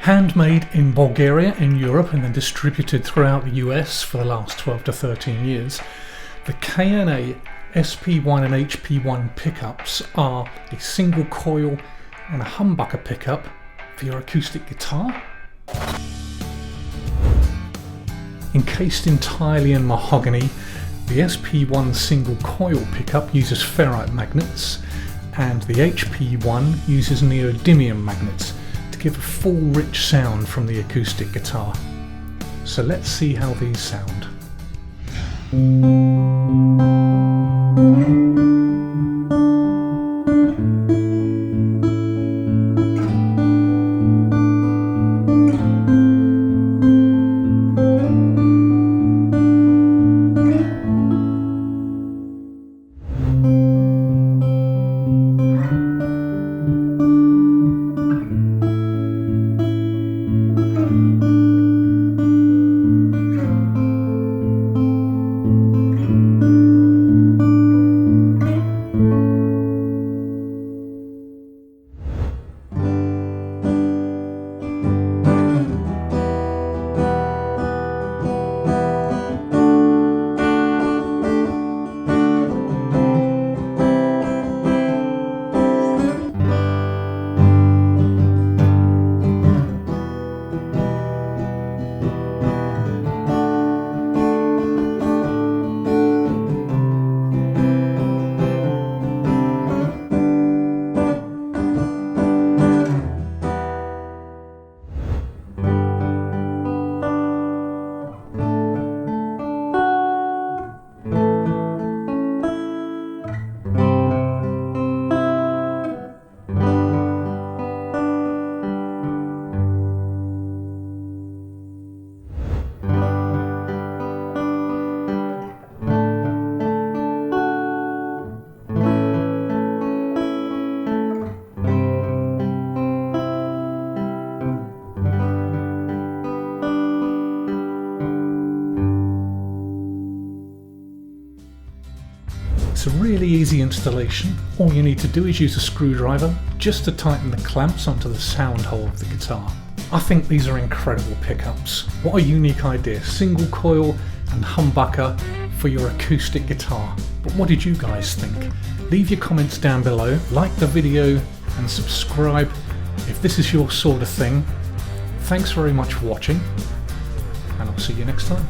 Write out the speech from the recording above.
Handmade in Bulgaria in Europe and then distributed throughout the US for the last 12 to 13 years, the KNA SP-1 and HP-1 pickups are a single coil and a humbucker pickup for your acoustic guitar. Encased entirely in mahogany, the SP-1 single coil pickup uses ferrite magnets and the HP-1 uses neodymium magnets to give a full rich sound from the acoustic guitar. So let's see how these sound. It's a really easy installation. All you need to do is use a screwdriver just to tighten the clamps onto the sound hole of the guitar. I think these are incredible pickups. What a unique idea, single coil and humbucker for your acoustic guitar. But what did you guys think? Leave your comments down below, like the video and subscribe if this is your sort of thing. Thanks very much for watching and I'll see you next time.